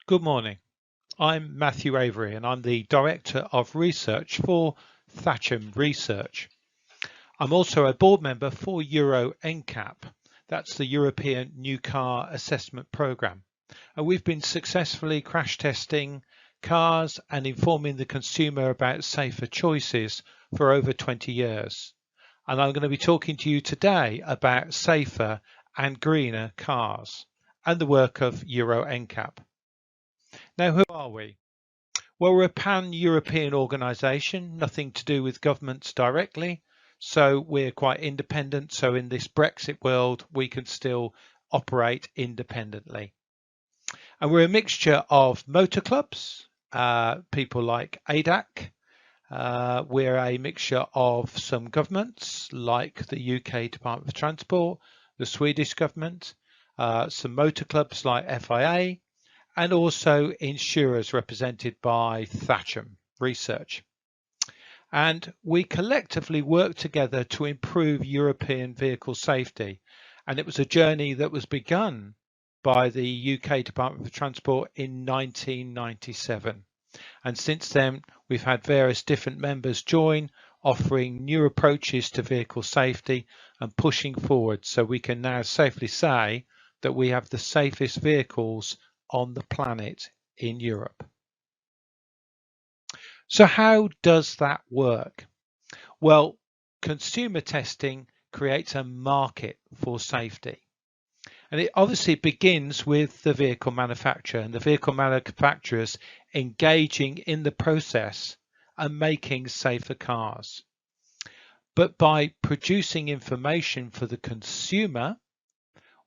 Good morning. I'm Matthew Avery and I'm the Director of Research for Thatcham Research. I'm also a board member for NCAP. That's the European New Car Assessment Programme. And we've been successfully crash testing cars and informing the consumer about safer choices for over 20 years. And I'm going to be talking to you today about safer and greener cars and the work of NCAP. Now, who are we? Well, we're a pan-European organisation, nothing to do with governments directly, so we're quite independent. So in this Brexit world, we can still operate independently. And we're a mixture of motor clubs, people like ADAC. We're a mixture of some governments like the UK Department of Transport, the Swedish government, some motor clubs like FIA, and also insurers represented by Thatcham Research. And we collectively work together to improve European vehicle safety. And it was a journey that was begun by the UK Department of Transport in 1997. And since then, we've had various different members join, offering new approaches to vehicle safety and pushing forward, so we can now safely say that we have the safest vehicles on the planet in Europe. So how does that work? Well, consumer testing creates a market for safety. And it obviously begins with the vehicle manufacturer and the vehicle manufacturers engaging in the process and making safer cars. But by producing information for the consumer,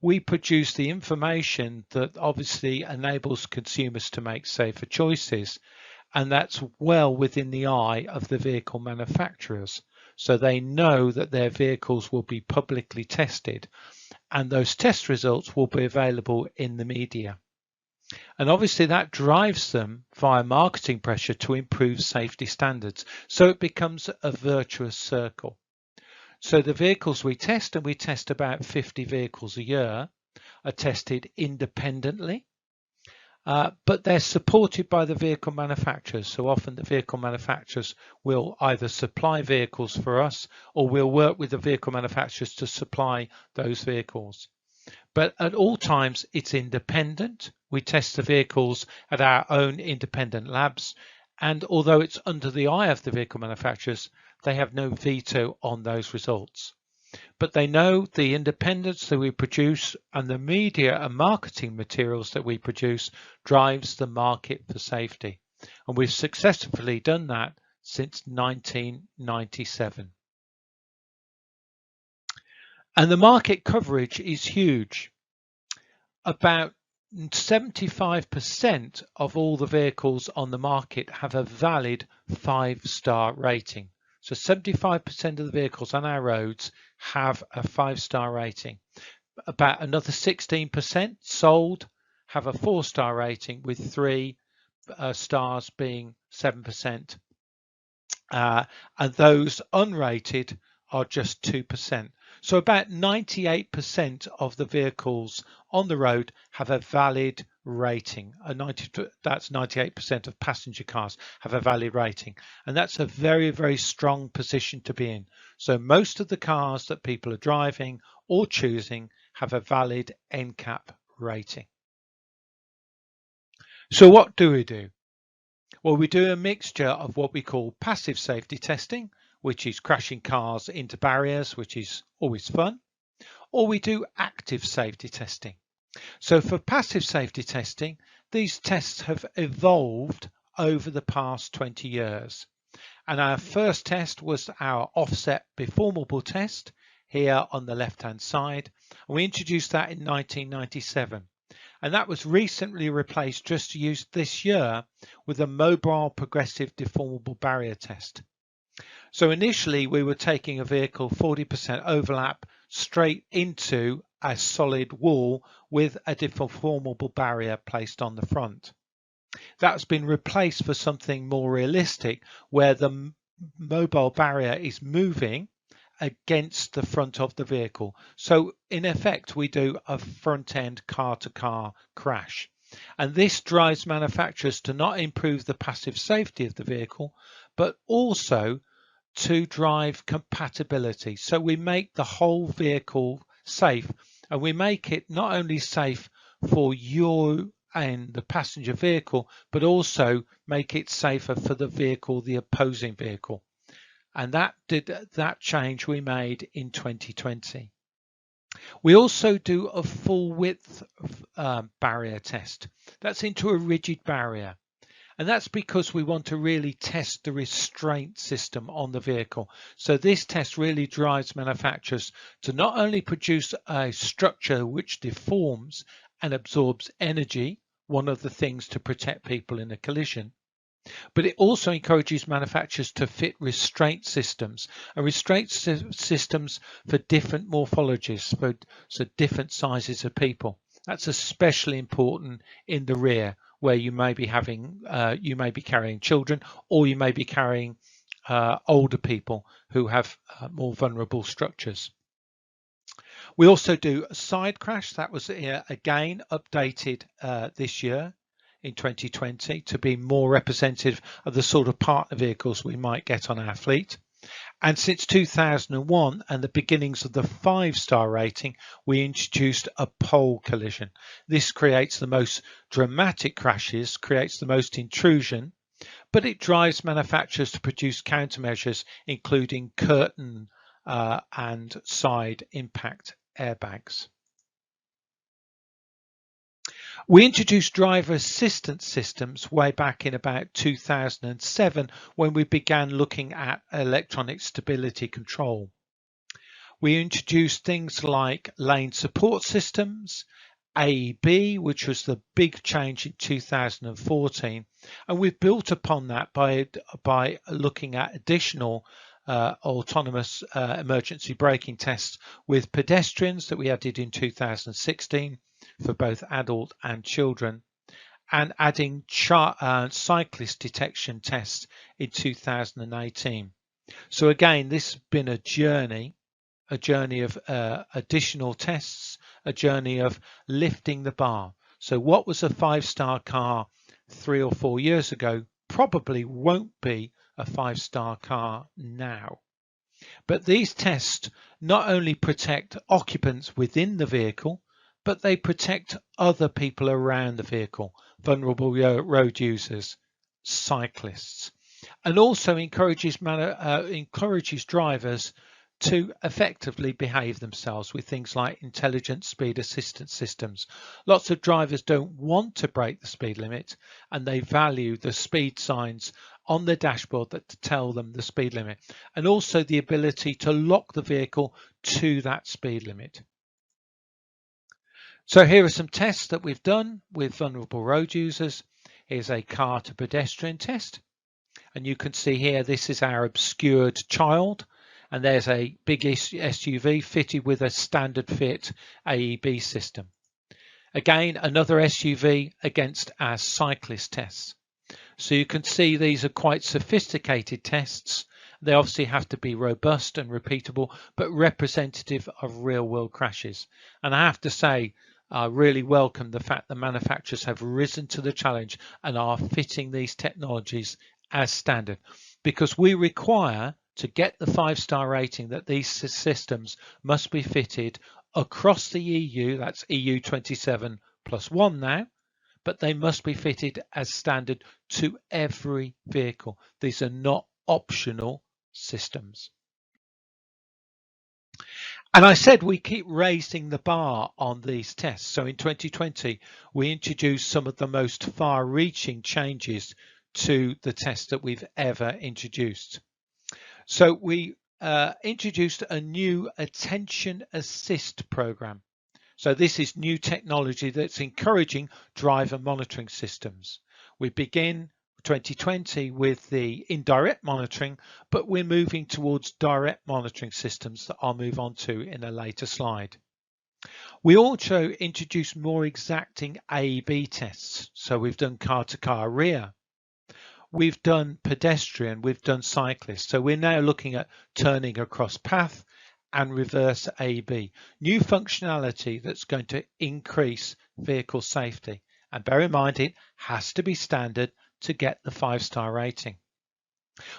we produce the information that obviously enables consumers to make safer choices, and that's well within the eye of the vehicle manufacturers. So they know that their vehicles will be publicly tested, and those test results will be available in the media. And obviously that drives them via marketing pressure to improve safety standards. So it becomes a virtuous circle. So the vehicles we test, and we test about 50 vehicles a year, are tested independently, but they're supported by the vehicle manufacturers. So often the vehicle manufacturers will either supply vehicles for us, or we'll work with the vehicle manufacturers to supply those vehicles. But at all times, it's independent. We test the vehicles at our own independent labs. And although it's under the eye of the vehicle manufacturers, they have no veto on those results. But they know the independence that we produce and the media and marketing materials that we produce drives the market for safety. And we've successfully done that since 1997. And the market coverage is huge. About 75% of all the vehicles on the market have a valid 5-star rating. So 75% of the vehicles on our roads have a 5-star rating. About another 16% sold have a 4-star rating, with 3 stars being 7%. And those unrated are just 2%. So about 98% of the vehicles on the road have a valid rating. That's 98% of passenger cars have a valid rating. And that's a very, very strong position to be in. So most of the cars that people are driving or choosing have a valid NCAP rating. So what do we do? Well, we do a mixture of what we call passive safety testing, which is crashing cars into barriers, which is always fun, or we do active safety testing. So for passive safety testing, these tests have evolved over the past 20 years. And our first test was our offset deformable test here on the left-hand side. And we introduced that in 1997. And that was recently replaced just used this year with a mobile progressive deformable barrier test. So initially we were taking a vehicle 40% overlap straight into a solid wall with a deformable barrier placed on the front. That's been replaced for something more realistic, where the mobile barrier is moving against the front of the vehicle. So in effect, we do a front end car to car crash. And this drives manufacturers to not improve the passive safety of the vehicle, but also to drive compatibility. So we make the whole vehicle safe, and we make it not only safe for you and the passenger vehicle, but also make it safer for the vehicle, the opposing vehicle. And that change we made in 2020. We also do a full width barrier test. That's into a rigid barrier. And that's because we want to really test the restraint system on the vehicle. So this test really drives manufacturers to not only produce a structure which deforms and absorbs energy, one of the things to protect people in a collision, but it also encourages manufacturers to fit restraint systems, and restraint systems for different morphologies, so different sizes of people. That's especially important in the rear, where you may be carrying children, or you may be carrying older people who have more vulnerable structures. We also do a side crash. That was again updated this year in 2020 to be more representative of the sort of partner vehicles we might get on our fleet. And since 2001 and the beginnings of the 5-star rating, we introduced a pole collision. This creates the most dramatic crashes, creates the most intrusion, but it drives manufacturers to produce countermeasures, including curtain and side impact airbags. We introduced driver assistance systems way back in about 2007 when we began looking at electronic stability control. We introduced things like lane support systems, AEB, which was the big change in 2014, and we've built upon that by looking at additional autonomous emergency braking tests with pedestrians that we added in 2016 for both adult and children, and adding cyclist detection tests in 2018. So again, this has been a journey of additional tests, a journey of lifting the bar. So what was a 5-star car 3 or 4 years ago probably won't be a 5-star car now. But these tests not only protect occupants within the vehicle, but they protect other people around the vehicle, vulnerable road users, cyclists, and also encourages drivers to effectively behave themselves with things like intelligent speed assistance systems. Lots of drivers don't want to break the speed limit, and they value the speed signs on the dashboard that tell them the speed limit, and also the ability to lock the vehicle to that speed limit. So here are some tests that we've done with vulnerable road users. Here's a car to pedestrian test, and you can see here this is our obscured child, and there's a big SUV fitted with a standard fit AEB system. Again, another SUV against our cyclist tests. So you can see these are quite sophisticated tests. They obviously have to be robust and repeatable, but representative of real world crashes. And I have to say, I really welcome the fact that manufacturers have risen to the challenge and are fitting these technologies as standard, because we require to get the 5-star rating that these systems must be fitted across the EU, that's EU 27 plus 1 now, but they must be fitted as standard to every vehicle. These are not optional systems. And I said we keep raising the bar on these tests. So in 2020, we introduced some of the most far-reaching changes to the tests that we've ever introduced. So we introduced a new attention assist program. So this is new technology that's encouraging driver monitoring systems. We begin 2020 with the indirect monitoring, but we're moving towards direct monitoring systems that I'll move on to in a later slide. We also introduced more exacting AEB tests. So we've done car-to-car rear, we've done pedestrian, we've done cyclist. So we're now looking at turning across path and reverse AEB. New functionality that's going to increase vehicle safety And bear in mind, it has to be standard to get the 5-star rating.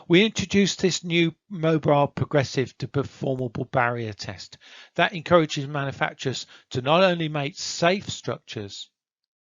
We introduced this new mobile progressive deformable barrier test that encourages manufacturers to not only make safe structures,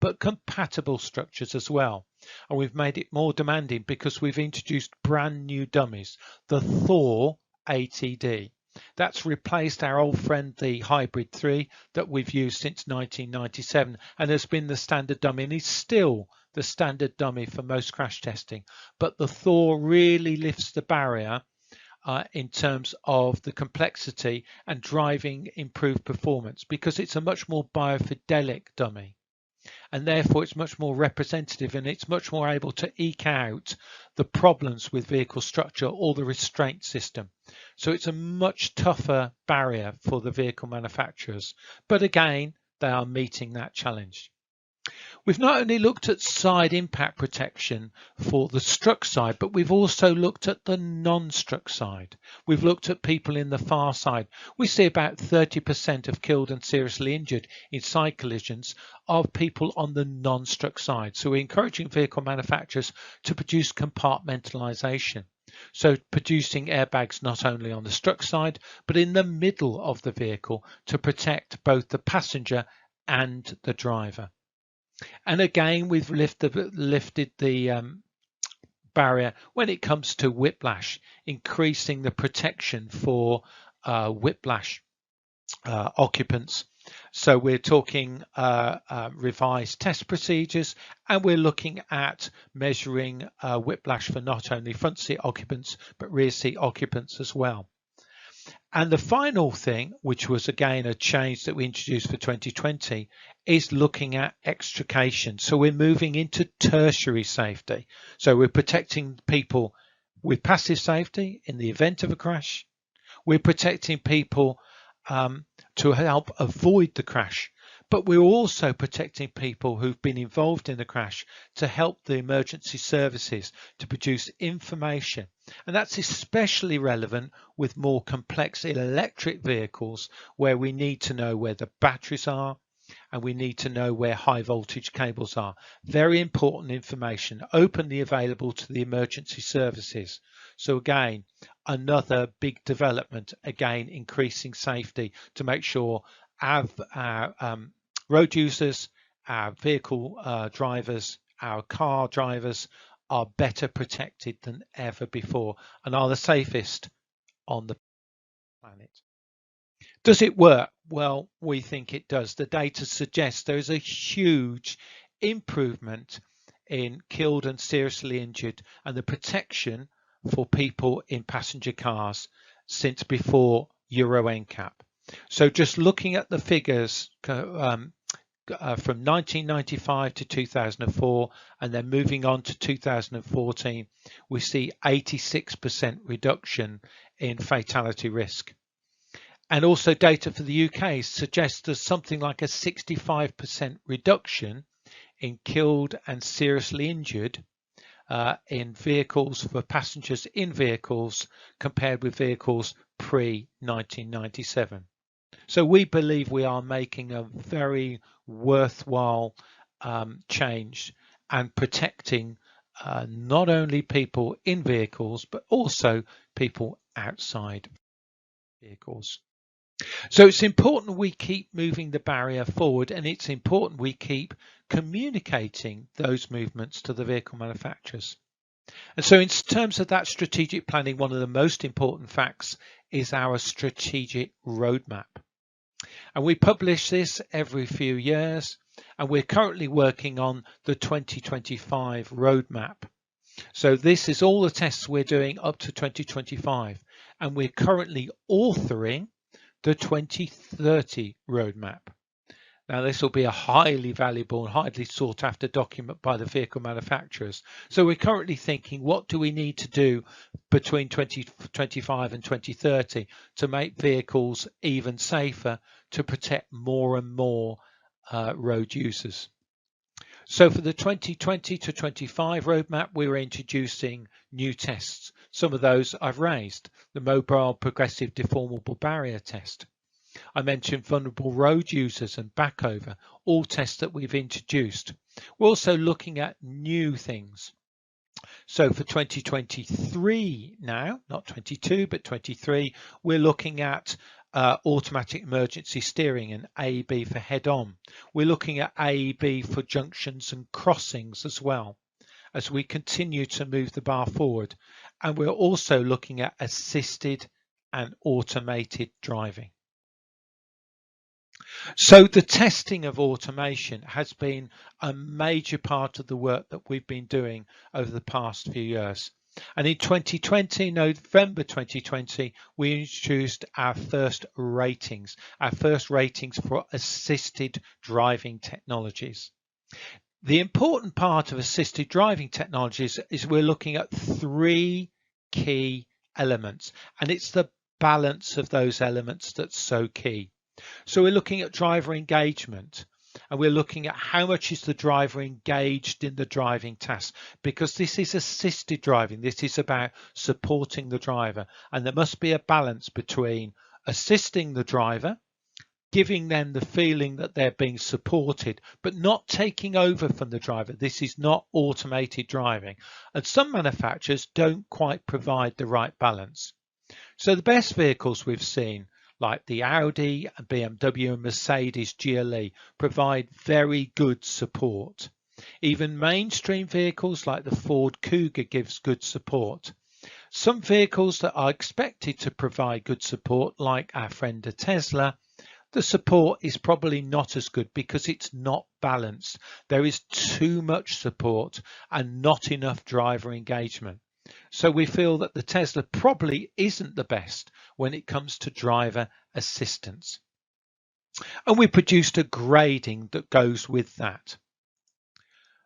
but compatible structures as well. And we've made it more demanding because we've introduced brand new dummies, the Thor ATD. That's replaced our old friend, the Hybrid 3, that we've used since 1997 and has been the standard dummy and is still the standard dummy for most crash testing. But the Thor really lifts the barrier in terms of the complexity and driving improved performance because it's a much more biofidelic dummy. And therefore it's much more representative and it's much more able to eke out the problems with vehicle structure or the restraint system. So it's a much tougher barrier for the vehicle manufacturers. But again, they are meeting that challenge. We've not only looked at side impact protection for the struck side, but we've also looked at the non-struck side. We've looked at people in the far side. We see about 30% of killed and seriously injured in side collisions of people on the non-struck side. So we're encouraging vehicle manufacturers to produce compartmentalization. So producing airbags not only on the struck side, but in the middle of the vehicle to protect both the passenger and the driver. And again, we've lifted the barrier when it comes to whiplash, increasing the protection for whiplash occupants. So we're talking revised test procedures, and we're looking at measuring whiplash for not only front seat occupants, but rear seat occupants as well. And the final thing, which was again a change that we introduced for 2020, is looking at extrication. So we're moving into tertiary safety. So we're protecting people with passive safety in the event of a crash. We're protecting people to help avoid the crash. But we're also protecting people who've been involved in the crash to help the emergency services to produce information. And that's especially relevant with more complex electric vehicles where we need to know where the batteries are and we need to know where high voltage cables are. Very important information openly available to the emergency services. So again, another big development, again, increasing safety to make sure our road users, our vehicle drivers, our car drivers are better protected than ever before and are the safest on the planet. Does it work? Well, we think it does. The data suggests there is a huge improvement in killed and seriously injured and the protection for people in passenger cars since before Euro NCAP. So just looking at the figures from 1995 to 2004 and then moving on to 2014, we see 86% reduction in fatality risk. And also data for the UK suggests there's something like a 65% reduction in killed and seriously injured in vehicles for passengers in vehicles compared with vehicles pre-1997. So we believe we are making a very worthwhile change and protecting not only people in vehicles, but also people outside vehicles. So it's important we keep moving the barrier forward, and it's important we keep communicating those movements to the vehicle manufacturers. And so in terms of that strategic planning, one of the most important facts is our strategic roadmap. And we publish this every few years, and we're currently working on the 2025 roadmap. So this is all the tests we're doing up to 2025, and we're currently authoring the 2030 roadmap. Now, this will be a highly valuable and highly sought after document by the vehicle manufacturers. So we're currently thinking, what do we need to do between 2025 and 2030 to make vehicles even safer, to protect more and more road users? So for the 2020 to 25 roadmap, we're introducing new tests. Some of those I've raised. The mobile progressive deformable barrier test. I mentioned vulnerable road users and backover, all tests that we've introduced. We're also looking at new things. So for 2023 now, not 22, but 23, we're looking at automatic emergency steering and AEB for head-on. We're looking at AEB for junctions and crossings as well, as we continue to move the bar forward. And we're also looking at assisted and automated driving. So the testing of automation has been a major part of the work that we've been doing over the past few years. And in 2020, November 2020, we introduced our first ratings for assisted driving technologies. The important part of assisted driving technologies is we're looking at 3 key elements, and it's the balance of those elements that's so key. So we're looking at driver engagement, and we're looking at how much is the driver engaged in the driving task, because this is assisted driving. This is about supporting the driver, and there must be a balance between assisting the driver, giving them the feeling that they're being supported, but not taking over from the driver. This is not automated driving, and some manufacturers don't quite provide the right balance. So the best vehicles we've seen, like the Audi, BMW and Mercedes GLE, provide very good support. Even mainstream vehicles like the Ford Kuga gives good support. Some vehicles that are expected to provide good support, like our friend the Tesla, the support is probably not as good because it's not balanced. There is too much support and not enough driver engagement. So we feel that the Tesla probably isn't the best when it comes to driver assistance. And we produced a grading that goes with that.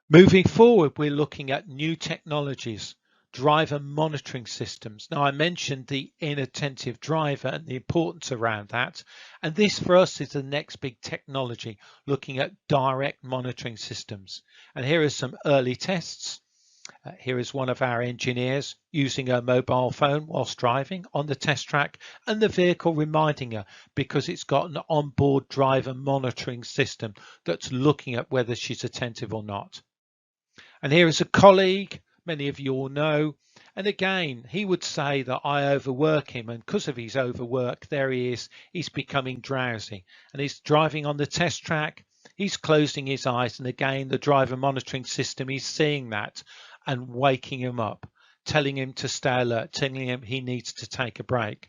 Moving forward, we're looking at new technologies, driver monitoring systems. Now, I mentioned the inattentive driver and the importance around that. And this for us is the next big technology, looking at direct monitoring systems. And here are some early tests. Here is one of our engineers using a mobile phone whilst driving on the test track, and the vehicle reminding her because it's got an onboard driver monitoring system that's looking at whether she's attentive or not. And here is a colleague, many of you all know, and again, he would say that I overwork him, and because of his overwork, there he is, he's becoming drowsy, and he's driving on the test track, he's closing his eyes, and again, the driver monitoring system is seeing that and waking him up, telling him to stay alert, telling him he needs to take a break.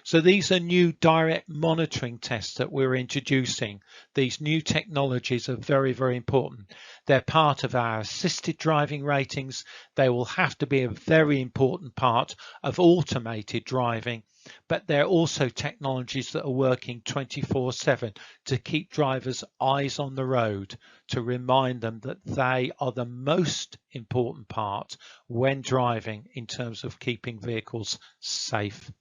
So these are new direct monitoring tests that we're introducing. These new technologies are very, very important. They're part of our assisted driving ratings. They will have to be a very important part of automated driving, but they're also technologies that are working 24/7 to keep drivers' eyes on the road, to remind them that they are the most important part when driving in terms of keeping vehicles safe.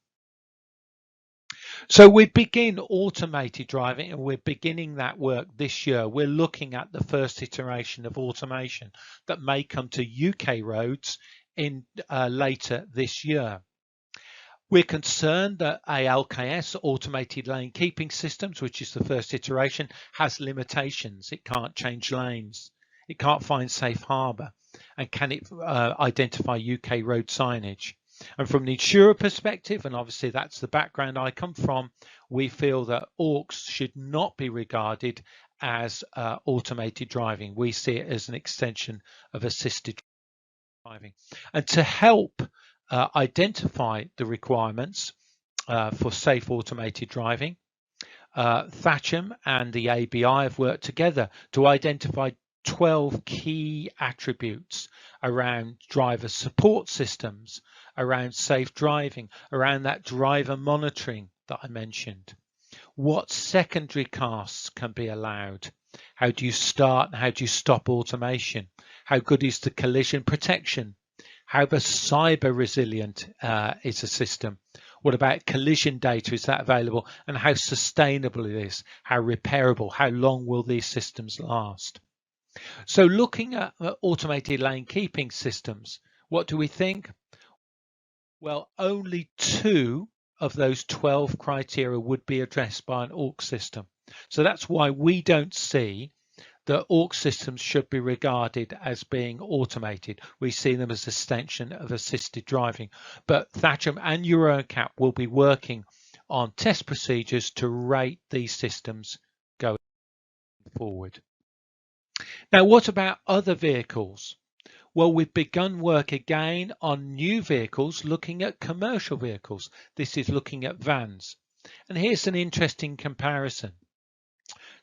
So we begin automated driving, and we're beginning that work this year. We're looking at the first iteration of automation that may come to UK roads in later this year. We're concerned that ALKS, Automated Lane Keeping Systems, which is the first iteration, has limitations. It can't change lanes. It can't find safe harbour. And can it identify UK road signage? And from the insurer perspective, and obviously that's the background I come from, we feel that AUX should not be regarded as automated driving. We see it as an extension of assisted driving. And to help identify the requirements for safe automated driving, Thatcham and the ABI have worked together to identify 12 key attributes around driver support systems, around safe driving, around that driver monitoring that I mentioned. What secondary tasks can be allowed? How do you start and how do you stop automation? How good is the collision protection? How cyber resilient is a system? What about collision data? Is that available? And how sustainable it is? How repairable? How long will these systems last? So looking at automated lane keeping systems, what do we think? Well, only 2 of those 12 criteria would be addressed by an AUX system. So that's why we don't see that AUX systems should be regarded as being automated. We see them as an extension of assisted driving. But Thatcham and NCAP will be working on test procedures to rate these systems going forward. Now, what about other vehicles? Well, we've begun work again on new vehicles, looking at commercial vehicles. This is looking at vans. And here's an interesting comparison.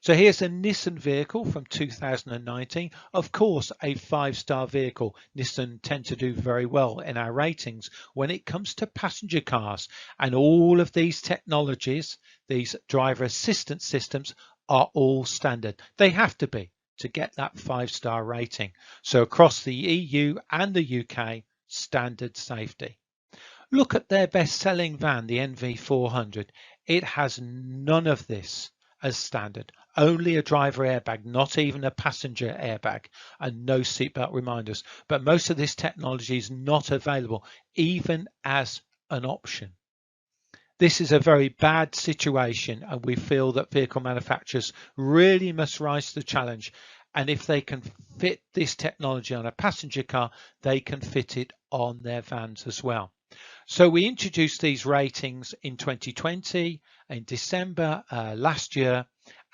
So here's a Nissan vehicle from 2019. Of course, a 5-star vehicle. Nissan tend to do very well in our ratings when it comes to passenger cars. And all of these technologies, these driver assistance systems, are all standard. They have to be to get that 5-star rating. So across the EU and the UK, standard safety. Look at their best-selling van, the NV400. It has none of this as standard. Only a driver airbag, not even a passenger airbag, and no seatbelt reminders. But most of this technology is not available, even as an option. This is a very bad situation, and we feel that vehicle manufacturers really must rise to the challenge. And if they can fit this technology on a passenger car, they can fit it on their vans as well. So we introduced these ratings in 2020, in December last year,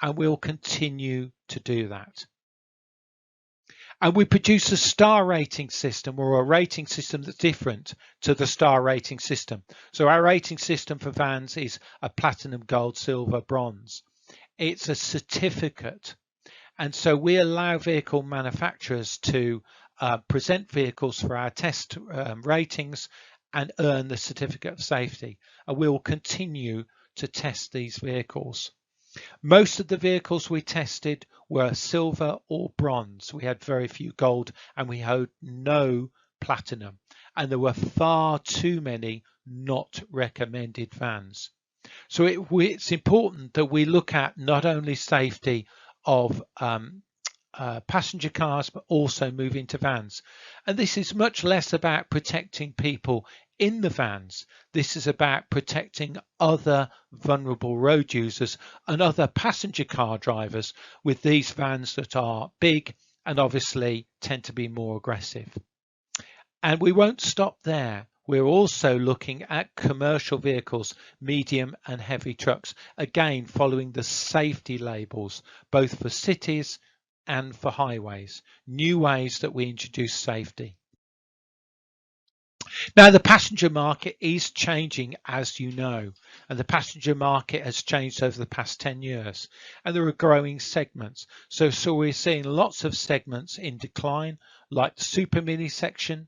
and we'll continue to do that. And we produce a star rating system, or a rating system that's different to the star rating system. So our rating system for vans is a platinum, gold, silver, bronze. It's a certificate. And so we allow vehicle manufacturers to present vehicles for our test ratings and earn the certificate of safety. And we will continue to test these vehicles. Most of the vehicles we tested were silver or bronze. We had very few gold, and we had no platinum. And there were far too many not recommended vans. So it's important that we look at not only safety of passenger cars, but also move into vans. And this is much less about protecting people in the vans. This is about protecting other vulnerable road users and other passenger car drivers with these vans that are big and obviously tend to be more aggressive. And we won't stop there. We're also looking at commercial vehicles, medium and heavy trucks, again following the safety labels, both for cities and for highways, new ways that we introduce safety. Now, the passenger market is changing, as you know, and the passenger market has changed over the past 10 years, and there are growing segments. So we're seeing lots of segments in decline, like the super mini section,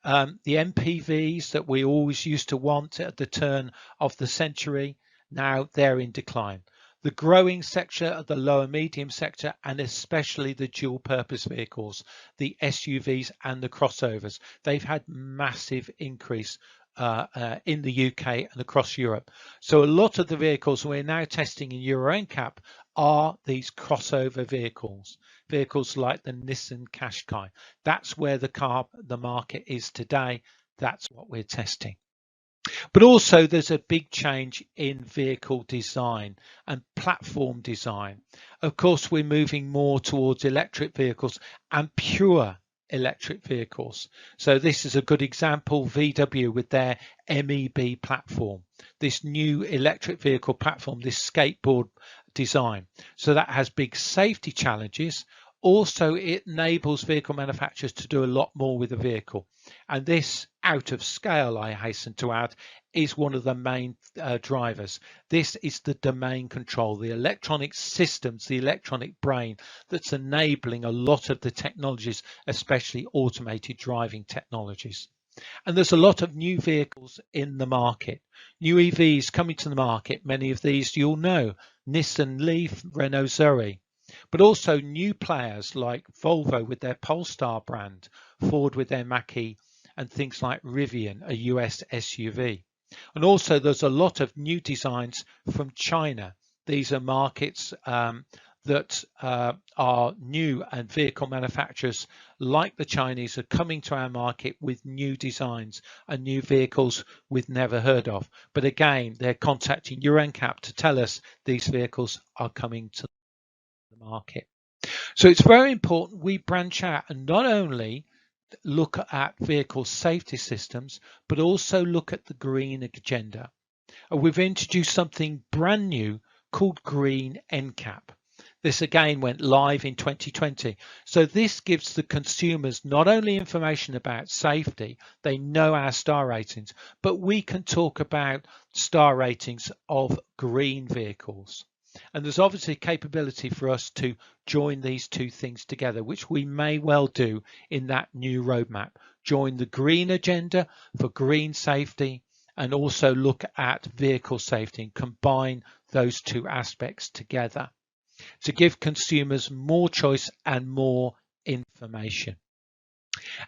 the MPVs that we always used to want at the turn of the century. Now they're in decline. The growing sector, the lower medium sector, and especially the dual purpose vehicles, the SUVs and the crossovers, they've had massive increase in the UK and across Europe. So a lot of the vehicles we're now testing in Euro NCAP are these crossover vehicles, vehicles like the Nissan Qashqai. That's where the market is today. That's what we're testing. But also there's a big change in vehicle design and platform design. Of course, we're moving more towards electric vehicles and pure electric vehicles. So this is a good example, VW with their MEB platform, this new electric vehicle platform, this skateboard design. So that has big safety challenges. Also, it enables vehicle manufacturers to do a lot more with the vehicle. And this, out of scale, I hasten to add, is one of the main drivers. This is the domain control, the electronic systems, the electronic brain that's enabling a lot of the technologies, especially automated driving technologies. And there's a lot of new vehicles in the market, new EVs coming to the market. Many of these you'll know, Nissan Leaf, Renault Zoe. But also new players like Volvo with their Polestar brand, Ford with their Mach-E, and things like Rivian, a US SUV. And also there's a lot of new designs from China. These are markets that are new, and vehicle manufacturers like the Chinese are coming to our market with new designs and new vehicles we've never heard of. But again, they're contacting Euro NCAP to tell us these vehicles are coming to the market. So it's very important we branch out and not only look at vehicle safety systems, but also look at the green agenda. And we've introduced something brand new called Green NCAP. This again went live in 2020. So this gives the consumers not only information about safety, they know our star ratings, but we can talk about star ratings of green vehicles. And there's obviously capability for us to join these two things together, which we may well do in that new roadmap. Join the green agenda for green safety and also look at vehicle safety and combine those two aspects together to give consumers more choice and more information.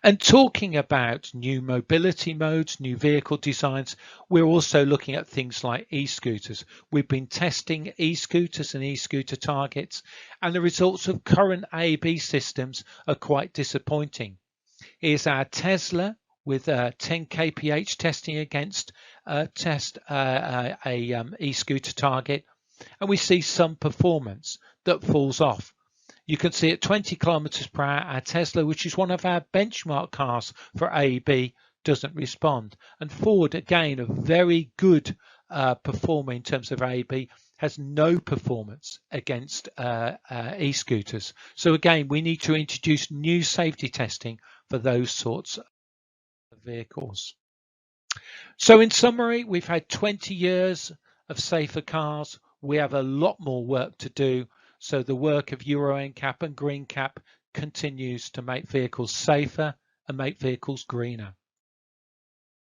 And talking about new mobility modes, new vehicle designs, we're also looking at things like e-scooters. We've been testing e-scooters and e-scooter targets, and the results of current AAB systems are quite disappointing. Here's our Tesla with 10 kph testing against e-scooter target, and we see some performance that falls off. You can see at 20 kilometers per hour, our Tesla, which is one of our benchmark cars for AEB, doesn't respond. And Ford, again, a very good performer in terms of AEB, has no performance against e-scooters. So again, we need to introduce new safety testing for those sorts of vehicles. So in summary, we've had 20 years of safer cars. We have a lot more work to do. So the work of Euro NCAP and Green Cap continues to make vehicles safer and make vehicles greener.